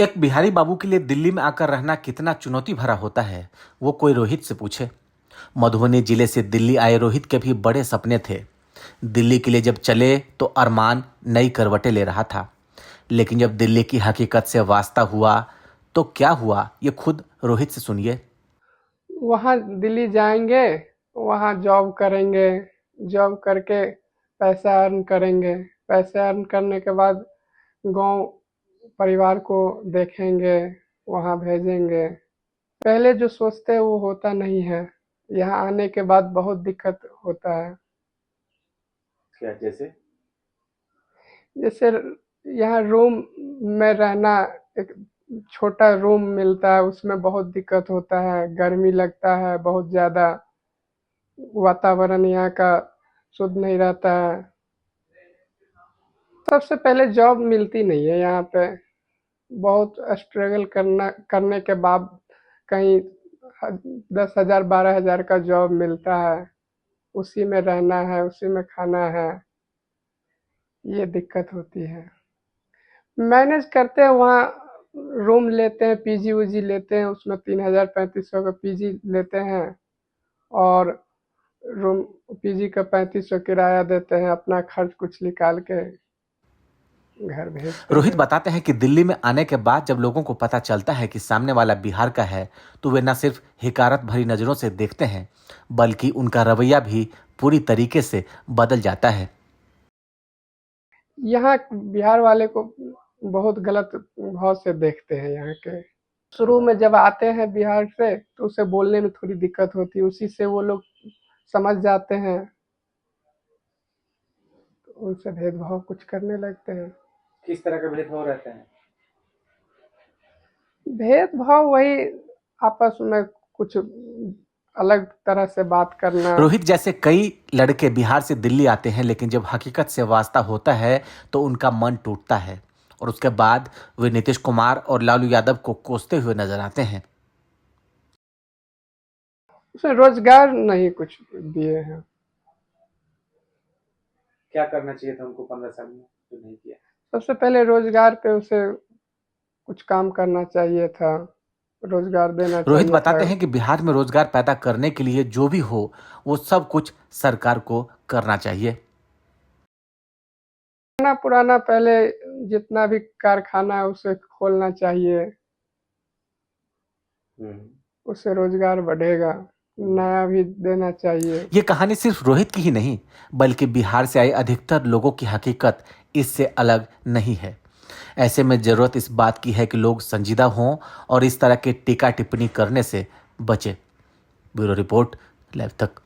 एक बिहारी बाबू के लिए दिल्ली में आकर रहना कितना चुनौती भरा होता है, वो कोई रोहित से पूछे। मधुबनी जिले से दिल्ली आए रोहित के भी बड़े सपने थे। दिल्ली के लिए जब चले तो अरमान नई करवटें ले रहा था। लेकिन जब दिल्ली की हकीकत से वास्ता हुआ तो क्या हुआ, ये खुद रोहित से सुनिए। वहाँ दिल्ली जाएंगे, वहाँ जॉब करेंगे, जॉब करके पैसा अर्न करेंगे। पैसा अर्न करने के बाद गांव परिवार को देखेंगे, वहाँ भेजेंगे। पहले जो सोचते हैं वो होता नहीं है। यहाँ आने के बाद बहुत दिक्कत होता है। क्या जैसे? जैसे यहाँ रूम में रहना, एक छोटा रूम मिलता है, उसमें बहुत दिक्कत होता है, गर्मी लगता है बहुत ज़्यादा। वातावरण यहाँ का शुद्ध नहीं रहता है। सबसे पहले जॉब मिलती नहीं है यहाँ पे। बहुत स्ट्रगल करने के बाद कहीं 10,000 12,000 का जॉब मिलता है। उसी में रहना है, उसी में खाना है, ये दिक्कत होती है। मैनेज करते हैं, वहाँ रूम लेते हैं, पीजी उजी लेते हैं, उसमें 3,000 3,500 का पीजी लेते हैं। और रूम पीजी का 3,500 किराया देते हैं, अपना खर्च कुछ निकाल के घर भेजते रोहित हैं। बताते हैं कि दिल्ली में आने के बाद जब लोगों को पता चलता है कि सामने वाला बिहार का है तो वे न सिर्फ हिकारत भरी नजरों से देखते हैं, बल्कि उनका रवैया भी पूरी तरीके से बदल जाता है। यहाँ बिहार वाले को बहुत गलत भाव से देखते हैं यहाँ के। शुरू में जब आते हैं बिहार से तो उसे बोलने में थोड़ी दिक्कत होती है, उसी से वो लोग समझ जाते हैं, तो उनसे भेदभाव कुछ करने लगते हैं। किस तरह का भेदभाव रहता है? भेदभाव वही आपस में कुछ अलग तरह से बात करना। रोहित जैसे कई लड़के बिहार से दिल्ली आते हैं, लेकिन जब हकीकत से वास्ता होता है तो उनका मन टूटता है और उसके बाद वे नीतीश कुमार और लालू यादव को कोसते हुए नजर आते हैं। उसे रोजगार नहीं कुछ दिए हैं। क्या करना चाहिए था उनको 15 साल में जो नहीं किया? सबसे पहले रोजगार पे उसे कुछ काम करना चाहिए था, रोजगार देना रोहित चाहिए था। बताते हैं कि बिहार में रोजगार पैदा करने के लिए जो भी हो वो सब कुछ सरकार को करना चाहिए। पुराना पुराना पहले जितना भी कारखाना है उसे खोलना चाहिए, उससे रोजगार बढ़ेगा। नया भी देना चाहिए। ये कहानी सिर्फ रोहित की ही नहीं, बल्कि बिहार से आए अधिकतर लोगों की हकीकत इससे अलग नहीं है। ऐसे में जरूरत इस बात की है कि लोग संजीदा हों और इस तरह के टीका टिप्पणी करने से बचे। ब्यूरो रिपोर्ट, लाइव तक।